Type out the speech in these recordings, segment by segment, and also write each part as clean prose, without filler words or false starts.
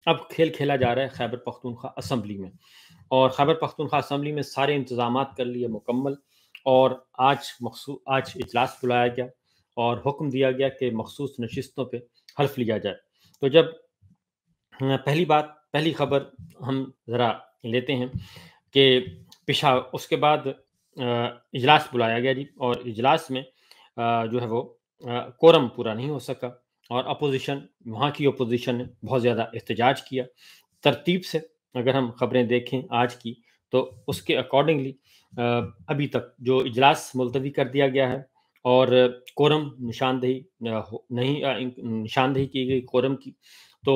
اب کھیل کھیلا جا رہا ہے خیبر پختونخوا اسمبلی میں، اور خیبر پختونخوا اسمبلی میں سارے انتظامات کر لیے مکمل، اور آج اجلاس بلایا گیا اور حکم دیا گیا کہ مخصوص نشستوں پہ حلف لیا جائے۔ تو جب پہلی خبر ہم ذرا لیتے ہیں کہ اس کے بعد اجلاس بلایا گیا جی، اور اجلاس میں جو ہے وہ کورم پورا نہیں ہو سکا، اور وہاں کی اپوزیشن نے بہت زیادہ احتجاج کیا۔ ترتیب سے اگر ہم خبریں دیکھیں آج کی، تو اس کے اکارڈنگلی ابھی تک جو اجلاس ملتوی کر دیا گیا ہے، اور کورم نشاندہی کی گئی کورم کی، تو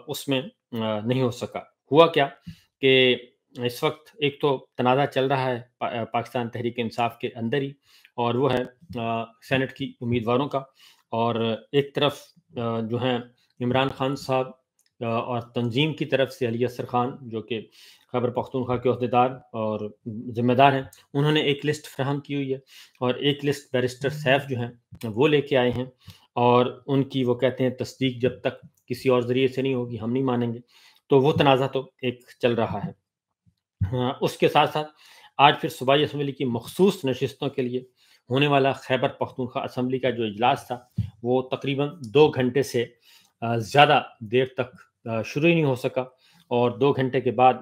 اس میں نہیں ہو سکا۔ ہوا کیا کہ اس وقت ایک تو تنازع چل رہا ہے پاکستان تحریک انصاف کے اندر ہی، اور وہ ہے سینٹ کی امیدواروں کا، اور ایک طرف جو ہیں عمران خان صاحب اور تنظیم کی طرف سے علی اصغر خان، جو کہ خیبر پختونخوا کے عہدیدار اور ذمہ دار ہیں، انہوں نے ایک لسٹ فراہم کی ہوئی ہے، اور ایک لسٹ بیرسٹر سیف جو ہیں وہ لے کے آئے ہیں، اور ان کی وہ کہتے ہیں تصدیق جب تک کسی اور ذریعے سے نہیں ہوگی ہم نہیں مانیں گے۔ تو وہ تنازع تو ایک چل رہا ہے۔ اس کے ساتھ ساتھ آج پھر صوبائی اسمبلی کی مخصوص نشستوں کے لیے ہونے والا خیبر پختونخوا اسمبلی کا جو اجلاس تھا، وہ تقریباً 2 گھنٹے سے زیادہ دیر تک شروع ہی نہیں ہو سکا، اور 2 گھنٹے کے بعد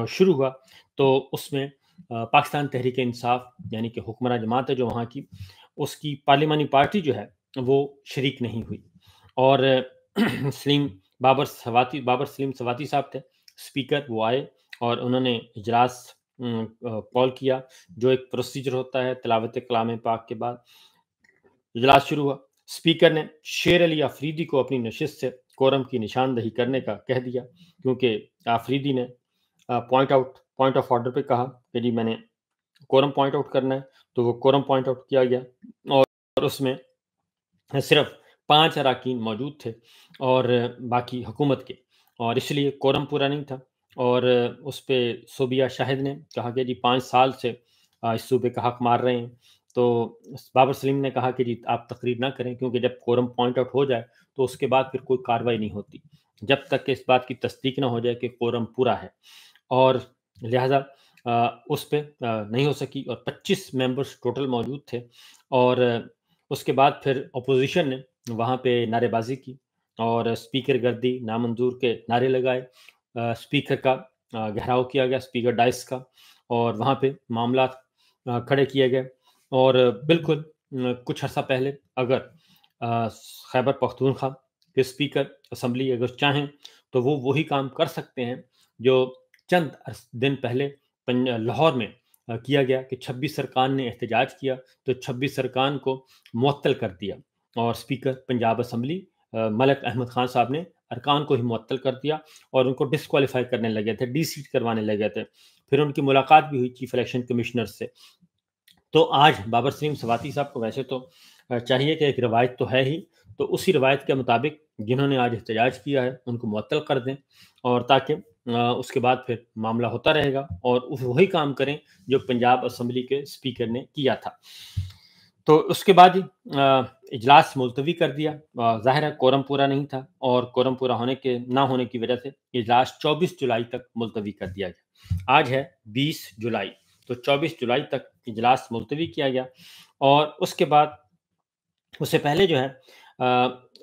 شروع ہوا تو اس میں پاکستان تحریک انصاف یعنی کہ حکمراں جماعت ہے جو وہاں کی، اس کی پارلیمانی پارٹی جو ہے وہ شریک نہیں ہوئی، اور بابر سلیم سواتی صاحب تھے اسپیکر، وہ آئے اور انہوں نے اجلاس کال کیا، جو ایک پروسیجر ہوتا ہے تلاوت کلام پاک کے بعد اجلاس شروع ہوا۔ اسپیکر نے شیر علی آفریدی کو اپنی نشست سے کورم کی نشاندہی کرنے کا کہہ دیا، کیونکہ آفریدی نے پوائنٹ آف آرڈر پہ کہا کہ جی میں نے کورم پوائنٹ آؤٹ کرنا ہے، تو وہ کورم پوائنٹ آؤٹ کیا گیا، اور اس میں صرف 5 اراکین موجود تھے اور باقی حکومت کے، اور اس لیے کورم پورا نہیں تھا، اور اس پہ صوبیہ شاہد نے کہا کہ جی 5 سال سے اس صوبے کا حق مار رہے ہیں، تو بابر سلیم نے کہا کہ جی آپ تقریر نہ کریں، کیونکہ جب کورم پوائنٹ آؤٹ ہو جائے تو اس کے بعد پھر کوئی کارروائی نہیں ہوتی جب تک کہ اس بات کی تصدیق نہ ہو جائے کہ کورم پورا ہے، اور لہٰذا اس پہ نہیں ہو سکی، اور 25 ممبرز ٹوٹل موجود تھے، اور اس کے بعد پھر اپوزیشن نے وہاں پہ نعرے بازی کی اور اسپیکر گردی نامنظور کے نعرے لگائے، اسپیکر کا گھیراؤ کیا گیا، اسپیکر ڈائس کا، اور وہاں پہ معاملات کھڑے کیے گئے، اور بالکل کچھ عرصہ پہلے اگر خیبر پختونخوا کے اسپیکر اسمبلی اگر چاہیں تو وہ وہی کام کر سکتے ہیں جو چند دن پہلے لاہور میں کیا گیا کہ 26 ارکان نے احتجاج کیا، تو 26 ارکان کو معطل کر دیا، اور اسپیکر پنجاب اسمبلی ملک احمد خان صاحب نے ارکان کو ہی معطل کر دیا، اور ان کو ڈسکوالیفائی کرنے لگے تھے، ڈی سیٹ کروانے لگے تھے۔ پھر ان کی ملاقات بھی ہوئی چیف الیکشن کمشنر سے۔ تو آج بابر سلیم سواتی صاحب کو ویسے تو چاہیے کہ ایک روایت تو ہے ہی، تو اسی روایت کے مطابق جنہوں نے آج احتجاج کیا ہے ان کو معطل کر دیں، اور تاکہ اس کے بعد پھر معاملہ ہوتا رہے گا، اور وہی کام کریں جو پنجاب اسمبلی کے اسپیکر نے کیا تھا۔ تو اس کے بعد اجلاس ملتوی کر دیا، ظاہر ہے کورم پورا نہیں تھا، اور کورم پورا نہ ہونے کی وجہ سے اجلاس 24 جولائی تک ملتوی کر دیا گیا۔ آج ہے 20 جولائی، تو 24 جولائی تک اجلاس ملتوی کیا گیا، اور اس کے بعد اس سے پہلے جو ہے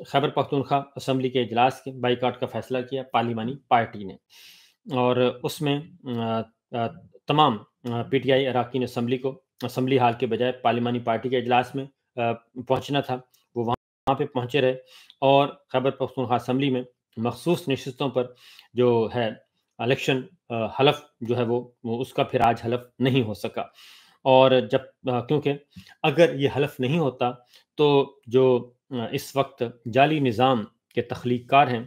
خیبر پختونخوا اسمبلی کے اجلاس کے بائیکاٹ کا فیصلہ کیا پارلیمانی پارٹی نے، اور اس میں تمام پی ٹی آئی اراکین اسمبلی کو اسمبلی ہال کے بجائے پارلیمانی پارٹی کے اجلاس میں پہنچنا تھا، وہ وہاں پہ پہنچے رہے، اور خیبر پختونخوا اسمبلی میں مخصوص نشستوں پر جو ہے الیکشن حلف جو ہے وہ اس کا پھر آج حلف نہیں ہو سکا، اور کیونکہ اگر یہ حلف نہیں ہوتا تو جو اس وقت جعلی نظام کے تخلیق کار ہیں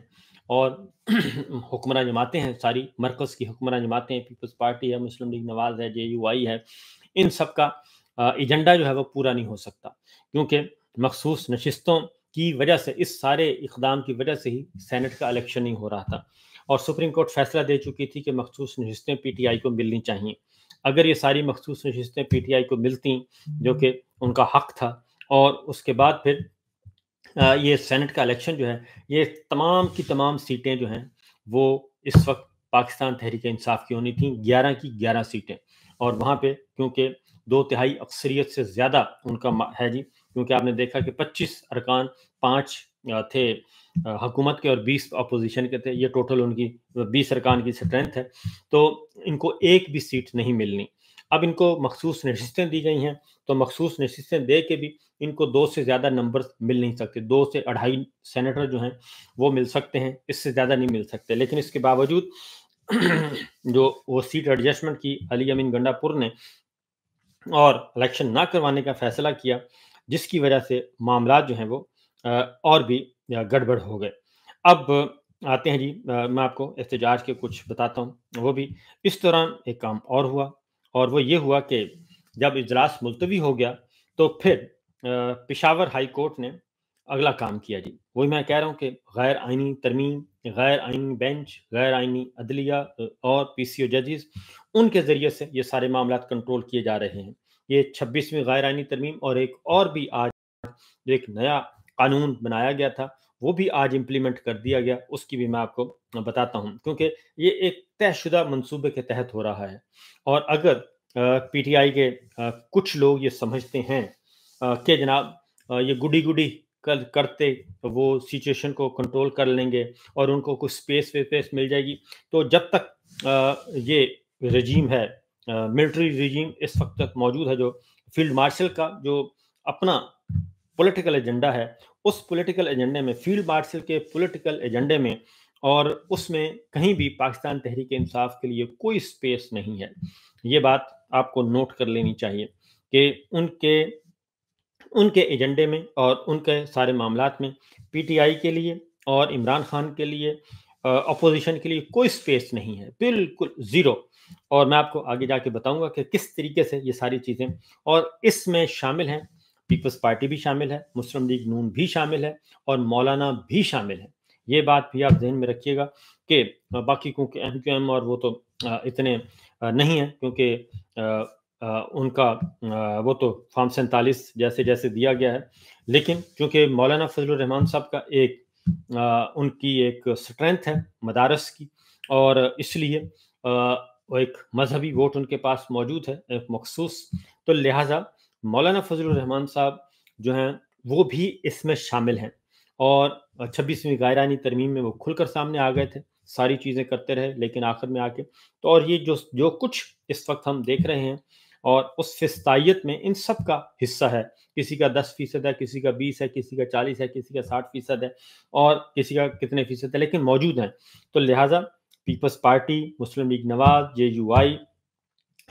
اور حکمراں جماعتیں ہیں، ساری مرکز کی حکمراں جماعتیں ہیں، پیپلز پارٹی ہے، مسلم لیگ نواز ہے، جے یو آئی ہے، ان سب کا ایجنڈا جو ہے وہ پورا نہیں ہو سکتا، کیونکہ مخصوص نشستوں کی وجہ سے، اس سارے اقدام کی وجہ سے ہی سینٹ کا الیکشن نہیں ہو رہا تھا، اور سپریم کورٹ فیصلہ دے چکی تھی کہ مخصوص نشستیں پی ٹی آئی کو ملنی چاہیے۔ اگر یہ ساری مخصوص نشستیں پی ٹی آئی کو ملتی، جو کہ ان کا حق تھا، اور اس کے بعد پھر یہ سینٹ کا الیکشن جو ہے، یہ تمام کی تمام سیٹیں جو ہیں وہ اس وقت پاکستان تحریک انصاف کی ہونی تھیں 11 کی 11 سیٹیں، اور وہاں پہ کیونکہ 2/3 اکثریت سے زیادہ ان کا ہے جی، کیونکہ آپ نے دیکھا کہ 25 ارکان، 5 تھے حکومت کے اور 20 اپوزیشن کے تھے، یہ ٹوٹل ان کی 20 ارکان کی اسٹرینتھ ہے، تو ان کو ایک بھی سیٹ نہیں ملنی۔ اب ان کو مخصوص نشستیں دی گئی ہیں، تو مخصوص نشستیں دے کے بھی ان کو 2 سے زیادہ نمبر مل نہیں سکتے، 2 سے 2.5 سینیٹر جو ہیں وہ مل سکتے ہیں، اس سے زیادہ نہیں مل سکتے، لیکن اس کے باوجود جو وہ سیٹ ایڈجسٹمنٹ کی علی امین گنڈا پور نے اور الیکشن نہ کروانے کا فیصلہ کیا، جس کی وجہ سے معاملات جو ہیں وہ اور بھی گڑبڑ ہو گئے۔ اب آتے ہیں جی، میں آپ کو احتجاج کے کچھ بتاتا ہوں، وہ بھی اس دوران ایک کام اور ہوا، اور وہ یہ ہوا کہ جب اجلاس ملتوی ہو گیا تو پھر پشاور ہائی کورٹ نے اگلا کام کیا جی، وہی میں کہہ رہا ہوں کہ غیر آئینی ترمیم، غیر آئینی بینچ، غیر آئینی عدلیہ اور پی سی او ججز، ان کے ذریعے سے یہ سارے معاملات کنٹرول کیے جا رہے ہیں۔ یہ 26ویں غیر آئینی ترمیم اور ایک اور بھی آج جو ایک نیا قانون بنایا گیا تھا وہ بھی آج امپلیمنٹ کر دیا گیا، اس کی بھی میں آپ کو بتاتا ہوں، کیونکہ یہ ایک طے شدہ منصوبے کے تحت ہو رہا ہے، اور اگر پی ٹی آئی کے کچھ لوگ یہ سمجھتے ہیں کہ جناب یہ گڈی گڈی کرتے وہ سچویشن کو کنٹرول کر لیں گے اور ان کو کچھ سپیس مل جائے گی، تو جب تک یہ رجیم ہے، ملٹری رجیم اس وقت تک موجود ہے، جو فیلڈ مارشل کا جو اپنا پولیٹیکل ایجنڈا ہے، اس پولیٹیکل ایجنڈے میں، فیلڈ مارشل کے پولیٹیکل ایجنڈے میں، اور اس میں کہیں بھی پاکستان تحریک انصاف کے لیے کوئی سپیس نہیں ہے۔ یہ بات آپ کو نوٹ کر لینی چاہیے کہ ان کے ایجنڈے میں اور ان کے سارے معاملات میں پی ٹی آئی کے لیے اور عمران خان کے لیے، اپوزیشن کے لیے کوئی سپیس نہیں ہے، بالکل زیرو۔ اور میں آپ کو آگے جا کے بتاؤں گا کہ کس طریقے سے یہ ساری چیزیں، اور اس میں شامل ہیں پیپلز پارٹی بھی شامل ہے، مسلم لیگ نون بھی شامل ہے، اور مولانا بھی شامل ہے۔ یہ بات بھی آپ ذہن میں رکھیے گا کہ باقی کیونکہ ایم کیو ایم اور وہ تو اتنے نہیں ہیں، کیونکہ ان کا وہ تو فارم 47 جیسے جیسے دیا گیا ہے، لیکن کیونکہ مولانا فضل الرحمان صاحب کا ایک ان کی ایک سٹرینتھ ہے مدارس کی، اور اس لیے وہ ایک مذہبی ووٹ ان کے پاس موجود ہے ایک مخصوص، تو لہٰذا مولانا فضل الرحمان صاحب جو ہیں وہ بھی اس میں شامل ہیں، اور 26ویں غیر آئینی ترمیم میں وہ کھل کر سامنے آ گئے تھے، ساری چیزیں کرتے رہے، لیکن آخر میں آ کے تو، اور یہ جو کچھ اس وقت ہم دیکھ رہے ہیں، اور اس فسطائیت میں ان سب کا حصہ ہے، کسی کا 10% ہے، کسی کا 20 ہے، کسی کا 40 ہے، کسی کا 60% ہے، اور کسی کا کتنے فیصد ہے، لیکن موجود ہیں۔ تو لہٰذا پیپلز پارٹی، مسلم لیگ نواز، جے یو آئی،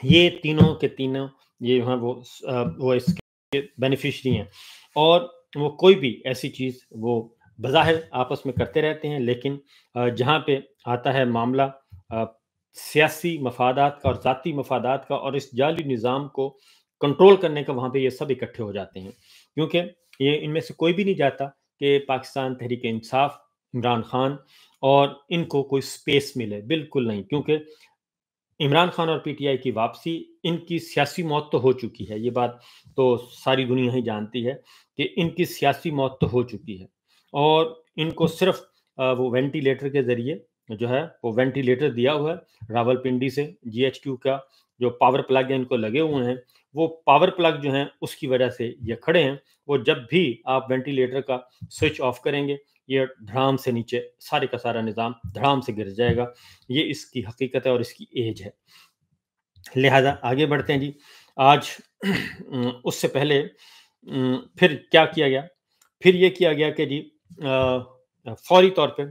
یہ تینوں کے تینوں یہ ہیں وہ اس کے بینیفیشری ہیں، اور وہ کوئی بھی ایسی چیز وہ بظاہر آپس میں کرتے رہتے ہیں، لیکن جہاں پہ آتا ہے معاملہ سیاسی مفادات کا اور ذاتی مفادات کا اور اس جعلی نظام کو کنٹرول کرنے کا، وہاں پہ یہ سب اکٹھے ہو جاتے ہیں، کیونکہ یہ ان میں سے کوئی بھی نہیں جاتا کہ پاکستان تحریک انصاف، عمران خان اور ان کو کوئی سپیس ملے، بالکل نہیں، کیونکہ عمران خان اور پی ٹی آئی کی واپسی ان کی سیاسی موت تو ہو چکی ہے، یہ بات تو ساری دنیا ہی جانتی ہے کہ ان کی سیاسی موت تو ہو چکی ہے، اور ان کو صرف وہ وینٹیلیٹر کے ذریعے جو ہے وہ وینٹیلیٹر دیا ہوا ہے راول پنڈی سے، جی ایچ کیو کا جو پاور پلگ ان کو لگے ہوئے ہیں، وہ پاور پلگ جو ہیں اس کی وجہ سے یہ کھڑے ہیں، وہ جب بھی آپ وینٹیلیٹر کا سوئچ آف کریں گے یہ دھڑام سے نیچے سارے کا سارا نظام دھڑام سے گر جائے گا، یہ اس کی حقیقت ہے اور اس کی ایج ہے۔ لہذا آگے بڑھتے ہیں جی، آج اس سے پہلے پھر کیا کیا گیا؟ پھر یہ کیا گیا کہ جی فوری طور پہ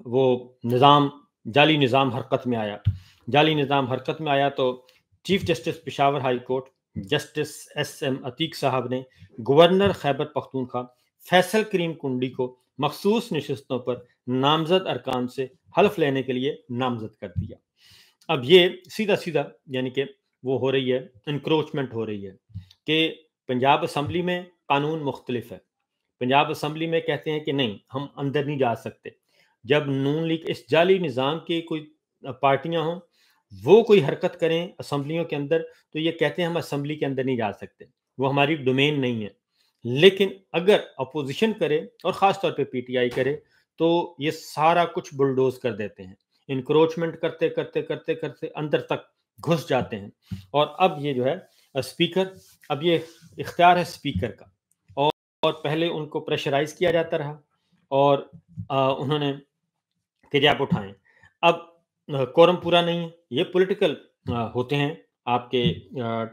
وہ نظام، جعلی نظام حرکت میں آیا، جعلی نظام حرکت میں آیا تو chief justice Peshawar high court justice S M Atiq صاحب نے گورنر خیبر پختونخوا فیصل کریم کنڈی کو مخصوص نشستوں پر نامزد ارکان سے حلف لینے کے لیے نامزد کر دیا۔ اب یہ سیدھا یعنی کہ وہ ہو رہی ہے، انکروچمنٹ ہو رہی ہے کہ پنجاب اسمبلی میں قانون مختلف ہے، پنجاب اسمبلی میں کہتے ہیں کہ نہیں ہم اندر نہیں جا سکتے، جب نون لیگ اس جعلی نظام کی کوئی پارٹیاں ہوں وہ کوئی حرکت کریں اسمبلیوں کے اندر تو یہ کہتے ہیں ہم اسمبلی کے اندر نہیں جا سکتے، وہ ہماری ڈومین نہیں ہے، لیکن اگر اپوزیشن کرے اور خاص طور پہ پی ٹی آئی کرے تو یہ سارا کچھ بلڈوز کر دیتے ہیں، انکروچمنٹ کرتے کرتے کرتے کرتے اندر تک گھس جاتے ہیں۔ اور اب یہ جو ہے اسپیکر، اب یہ اختیار ہے اسپیکر کا، اور پہلے ان کو پریشرائز کیا جاتا رہا اور انہوں نے کہ جی آپ اٹھائیں۔ اب کورم پورا نہیں ہے، یہ پولیٹیکل ہوتے ہیں، آپ کے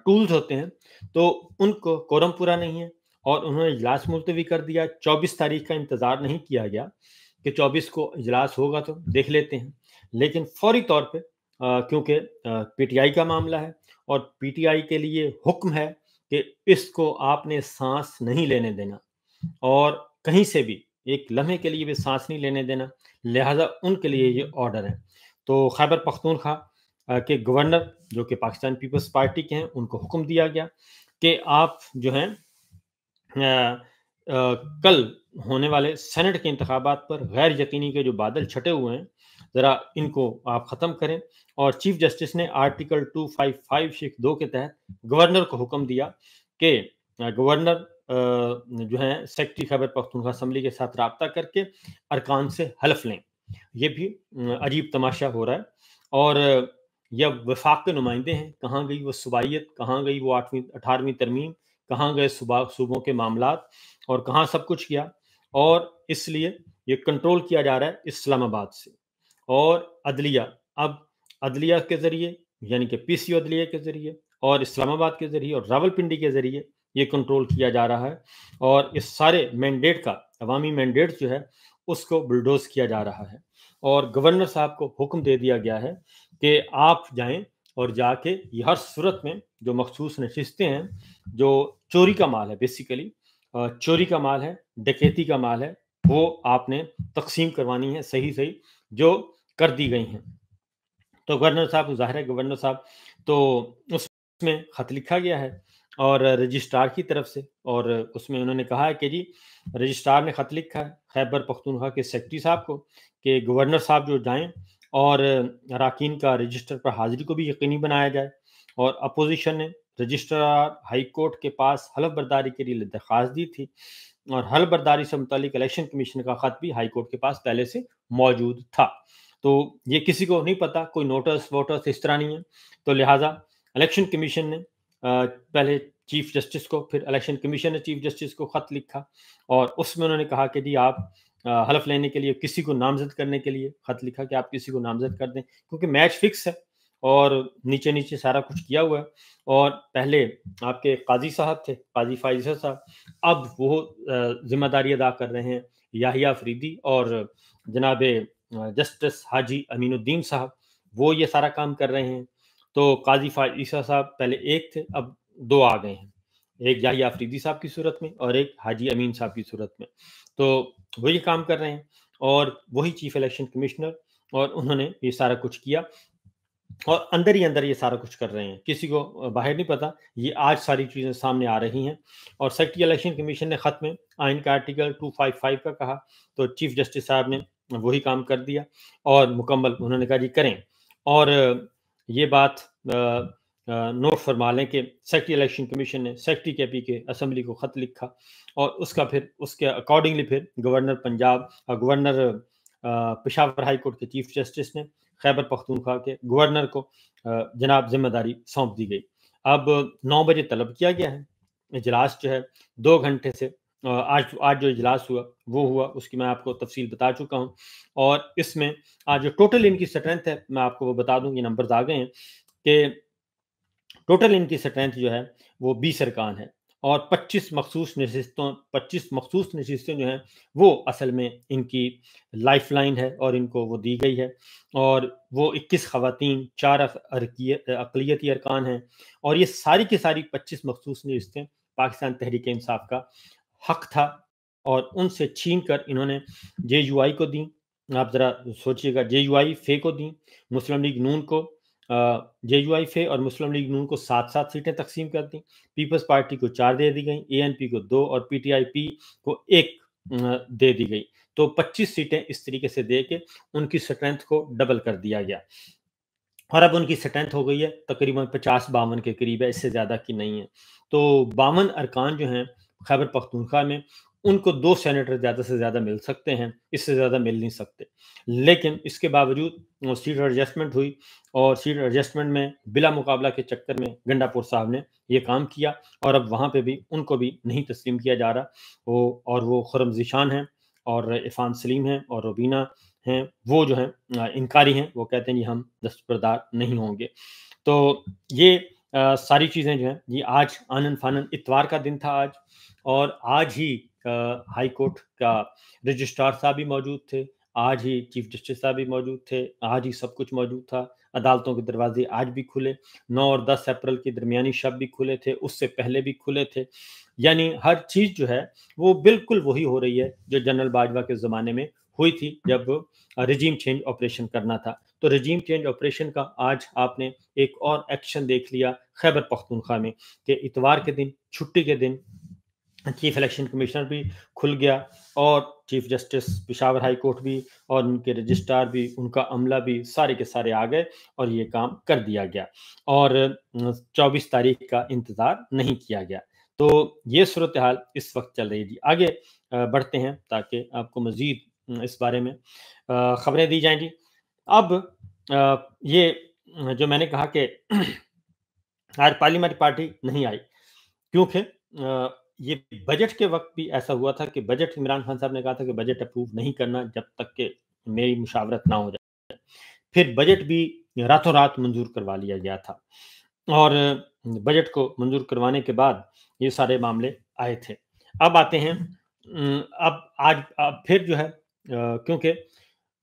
ٹولز ہوتے ہیں، تو ان کو کورم پورا نہیں ہے اور انہوں نے اجلاس ملتوی کر دیا۔ 24 تاریخ کا انتظار نہیں کیا گیا کہ 24 کو اجلاس ہوگا تو دیکھ لیتے ہیں، لیکن فوری طور پہ کیونکہ پی ٹی آئی کا معاملہ ہے اور پی ٹی آئی کے لیے حکم ہے کہ اس کو آپ نے سانس نہیں لینے دینا اور کہیں سے بھی ایک لمحے کے لیے بھی سانس نہیں لینے دینا، لہٰذا ان کے لیے یہ آرڈر ہے۔ تو خیبر پختونخوا کے گورنر جو کہ پاکستان پیپلز پارٹی کے ہیں، ان کو حکم دیا گیا کہ آپ جو ہیں کل ہونے والے سینٹ کے انتخابات پر غیر یقینی کے جو بادل چھٹے ہوئے ہیں، ذرا ان کو آپ ختم کریں۔ اور چیف جسٹس نے آرٹیکل 255(2) کے تحت گورنر کو حکم دیا کہ گورنر جو ہیں سیکٹری خیبر پختونخوا اسمبلی کے ساتھ رابطہ کر کے ارکان سے حلف لیں۔ یہ بھی عجیب تماشا ہو رہا ہے، اور یہ وفاق کے نمائندے ہیں، کہاں گئی وہ صوبائیت، کہاں گئی وہ 18ویں ترمیم، کہاں گئے صوبوں کے معاملات، اور کہاں سب کچھ کیا۔ اور اس لیے یہ کنٹرول کیا جا رہا ہے اسلام آباد سے، اور عدلیہ اب عدلیہ کے ذریعے یعنی کہ پی سی عدلیہ کے ذریعے اور اسلام آباد کے ذریعے اور راولپنڈی کے ذریعے یہ کنٹرول کیا جا رہا ہے، اور اس سارے مینڈیٹ کا عوامی مینڈیٹ جو ہے اس کو بلڈوز کیا جا رہا ہے۔ اور گورنر صاحب کو حکم دے دیا گیا ہے کہ آپ جائیں اور جا کے یہ ہر صورت میں جو مخصوص نشستیں ہیں، جو چوری کا مال ہے، بیسیکلی چوری کا مال ہے، ڈکیتی کا مال ہے، وہ آپ نے تقسیم کروانی ہے صحیح جو کر دی گئی ہیں۔ تو گورنر صاحب، ظاہر ہے گورنر صاحب، تو اس میں خط لکھا گیا ہے اور رجسٹرار کی طرف سے، اور اس میں انہوں نے کہا ہے کہ جی رجسٹرار نے خط لکھا ہے خیبر پختونخوا کے سیکرٹری صاحب کو کہ گورنر صاحب جو جائیں اور اراکین کا رجسٹر پر حاضری کو بھی یقینی بنایا جائے۔ اور اپوزیشن نے رجسٹرار ہائی کورٹ کے پاس حلف برداری کے لیے درخواست دی تھی، اور حلف برداری سے متعلق الیکشن کمیشن کا خط بھی ہائی کورٹ کے پاس پہلے سے موجود تھا۔ تو یہ کسی کو نہیں پتا، کوئی نوٹس ووٹس اس طرح نہیں ہے، تو لہٰذا الیکشن کمیشن نے پہلے چیف جسٹس کو، پھر الیکشن کمیشن نے چیف جسٹس کو خط لکھا، اور اس میں انہوں نے کہا کہ جی آپ حلف لینے کے لیے کسی کو نامزد کرنے کے لیے خط لکھا کہ آپ کسی کو نامزد کر دیں، کیونکہ میچ فکس ہے اور نیچے سارا کچھ کیا ہوا ہے۔ اور پہلے آپ کے قاضی صاحب تھے، قاضی فائز صاحب، اب وہ ذمہ داری ادا کر رہے ہیں یحییٰ فریدی اور جناب جسٹس حاجی امین الدین صاحب، وہ یہ سارا کام کر رہے ہیں۔ تو قاضی فائز صاحب پہلے ایک تھے، اب دو آ گئے ہیں، ایک یحییٰ فریدی صاحب کی صورت میں اور ایک حاجی امین صاحب کی صورت میں، تو وہ یہ کام کر رہے ہیں، اور وہی چیف الیکشن کمشنر، اور انہوں نے یہ سارا کچھ کیا، اور اندر ہی اندر یہ سارا کچھ کر رہے ہیں، کسی کو باہر نہیں پتا۔ یہ آج ساری چیزیں سامنے آ رہی ہیں، اور سیکرٹری الیکشن کمیشن نے خط میں آئین کا آرٹیکل 255 کا کہا، تو چیف جسٹس صاحب نے وہی کام کر دیا اور مکمل انہوں نے کہا جی کریں۔ اور یہ بات نوٹ فرما لیں کہ سیکرٹری الیکشن کمیشن نے سیکرٹری کے پی کے اسمبلی کو خط لکھا، اور اس کا پھر اس کے اکارڈنگلی پھر governor Punjab, governor Peshawar high court کے چیف جسٹس نے خیبر پختونخوا کے گورنر کو جناب ذمہ داری سونپ دی گئی۔ اب 9 بجے طلب کیا گیا ہے، اجلاس جو ہے 2 گھنٹے سے آج جو اجلاس ہوا وہ ہوا، اس کی میں آپ کو تفصیل بتا چکا ہوں، اور اس میں آج جو ٹوٹل ان کی اسٹرینتھ ہے میں آپ کو وہ بتا دوں، یہ نمبرز آ گئے ہیں کہ ٹوٹل ان کی اسٹرینتھ جو ہے وہ 20 ارکان ہے، اور 25 مخصوص نشستیں جو ہیں وہ اصل میں ان کی لائف لائن ہے اور ان کو وہ دی گئی ہے، اور وہ 21 خواتین، 4 اقلیتی ارکان ہیں، اور یہ ساری کی ساری 25 مخصوص نشستیں پاکستان تحریک انصاف کا حق تھا، اور ان سے چھین کر انہوں نے جے یو آئی کو دیں۔ آپ ذرا سوچئے گا، جے یو آئی فے کو دیں، مسلم لیگ نون کو، جے یو آئی فے اور مسلم لیگ نون کو 7 سیٹیں تقسیم کر دیں، پیپلز پارٹی کو 4 دے دی گئیں، اے این پی کو 2 اور پی ٹی آئی پی کو 1 دے دی گئی، تو 25 سیٹیں اس طریقے سے دے کے ان کی اسٹرینتھ کو ڈبل کر دیا گیا، اور اب ان کی اسٹرینتھ ہو گئی ہے تقریباً 50-52 کے قریب ہے، اس سے زیادہ کی نہیں ہے۔ تو 52 ارکان جو ہیں خیبر پختونخوا میں، ان کو 2 سینیٹر زیادہ سے زیادہ مل سکتے ہیں، اس سے زیادہ مل نہیں سکتے۔ لیکن اس کے باوجود سیٹ ایڈجسٹمنٹ ہوئی، اور سیٹ ایڈجسٹمنٹ میں بلا مقابلہ کے چکر میں گنڈا پور صاحب نے یہ کام کیا، اور اب وہاں پہ بھی ان کو بھی نہیں تسلیم کیا جا رہا۔ وہ خرم ذیشان ہیں اور عرفان سلیم ہیں اور روبینہ ہیں، وہ جو ہیں انکاری ہیں، وہ کہتے ہیں جی ہم دستبردار نہیں ہوں گے۔ تو یہ ساری چیزیں جو ہیں یہ آج آنن فانن اتوار کا دن تھا آج، اور آج ہی ہائی کورٹ کا رجسٹرار صاحب بھی موجود تھے، آج ہی چیف جسٹس صاحب بھی موجود تھے، آج ہی سب کچھ موجود تھا۔ عدالتوں کے دروازے آج بھی کھلے، 9 اور 10 اپریل کی درمیانی شب بھی کھلے تھے، اس سے پہلے بھی کھلے تھے۔ یعنی ہر چیز جو ہے وہ بالکل وہی ہو رہی ہے جو جنرل باجوہ کے زمانے میں ہوئی تھی جب رجیم چینج آپریشن کرنا تھا۔ تو رجیم چینج آپریشن کا آج آپ نے ایک اور ایکشن دیکھ لیا خیبر پختونخوا میں، کہ اتوار کے دن، چھٹی کے دن، چیف الیکشن کمشنر بھی کھل گیا، اور chief justice Peshawar high court بھی، اور ان کے رجسٹرار بھی، ان کا عملہ بھی، سارے کے سارے آ گئے اور یہ کام کر دیا گیا، اور 24 تاریخ کا انتظار نہیں کیا گیا۔ تو یہ صورتحال اس وقت چل رہی تھی۔ آگے بڑھتے ہیں تاکہ آپ کو مزید اس بارے میں خبریں دی جائیں گی۔ اب یہ جو میں نے کہا کہ آج پارلیمنٹ پارٹی نہیں آئی، کیونکہ یہ بجٹ کے وقت بھی ایسا ہوا تھا کہ بجٹ، عمران خان صاحب نے کہا تھا کہ بجٹ اپروو نہیں کرنا جب تک کہ میری مشاورت نہ ہو جائے۔ پھر بجٹ بھی راتوں رات منظور کروا لیا گیا تھا، اور بجٹ کو منظور کروانے کے بعد یہ سارے معاملے آئے تھے۔ اب آتے ہیں اب پھر جو ہے کیونکہ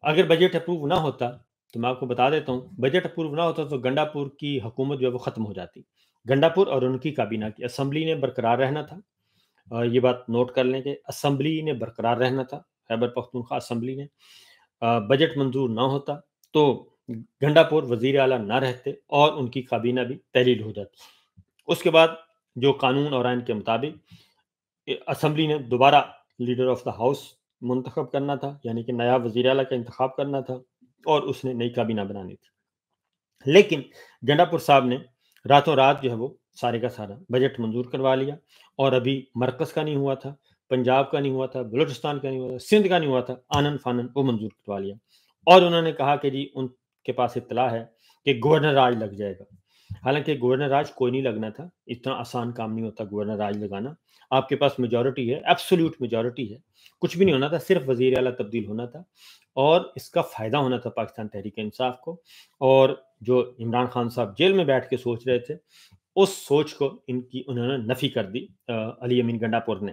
اگر بجٹ اپروو نہ ہوتا تو میں آپ کو بتا دیتا ہوں، بجٹ اپروو نہ ہوتا تو گنڈا پور کی حکومت جو ہے وہ ختم ہو جاتی۔ گنڈا پور اور ان کی کابینہ کی اسمبلی نے برقرار رہنا تھا، یہ بات نوٹ کر لیں کہ اسمبلی نے برقرار رہنا تھا، خیبر پختونخوا اسمبلی نے۔ بجٹ منظور نہ ہوتا تو گنڈا پور وزیر اعلیٰ نہ رہتے اور ان کی کابینہ بھی تحلیل ہو جاتی۔ اس کے بعد جو قانون اور آئین کے مطابق اسمبلی نے دوبارہ لیڈر آف دا ہاؤس منتخب کرنا تھا، یعنی کہ نیا وزیر اعلیٰ کا انتخاب کرنا تھا، اور اس نے نئی کابینہ بنانی تھی۔ لیکن گنڈا پور صاحب نے راتوں رات جو ہے وہ سارے کا سارا بجٹ منظور کروا لیا، اور ابھی مرکز کا نہیں ہوا تھا، پنجاب کا نہیں ہوا تھا، بلوچستان کا نہیں ہوا تھا، سندھ کا نہیں ہوا تھا، آنن فانن وہ منظور کروا لیا۔ اور انہوں نے کہا کہ جی ان کے پاس اطلاع ہے کہ گورنر راج لگ جائے گا۔ حالانکہ گورنر راج کوئی نہیں لگنا تھا، اتنا آسان کام نہیں ہوتا گورنر راج لگانا۔ آپ کے پاس میجورٹی ہے، ایبسولوٹ میجورٹی ہے، کچھ بھی نہیں ہونا تھا، صرف وزیر اعلیٰ تبدیل ہونا تھا، اور اس کا فائدہ ہونا تھا پاکستان تحریک انصاف کو۔ اور جو عمران خان صاحب جیل میں بیٹھ کے سوچ رہے تھے، اس سوچ کو انہوں نے نفی کر دی، علی امین گنڈا پور نے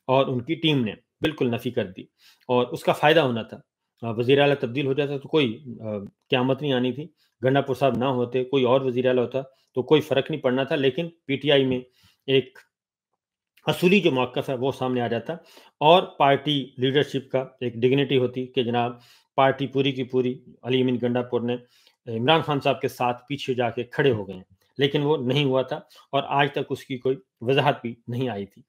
اور ان کی ٹیم نے بالکل نفی کر دی، اور اس کا فائدہ ہونا تھا۔ وزیر اعلیٰ تبدیل ہو جاتا تو کوئی قیامت نہیں آنی تھی، گنڈا پور صاحب نہ ہوتے، کوئی اور وزیر اعلیٰ ہوتا تو کوئی فرق نہیں پڑنا تھا، لیکن پی ٹی آئی میں ایک اصولی جو موقف ہے وہ سامنے آ جاتا، اور پارٹی لیڈرشپ کا ایک ڈگنیٹی ہوتی کہ جناب پارٹی پوری کی پوری علی امین گنڈا پور نے عمران خان صاحب کے ساتھ پیچھے جا کے کھڑے ہو گئے ہیں، لیکن وہ نہیں ہوا تھا، اور آج تک اس کی کوئی وضاحت بھی نہیں آئی تھی۔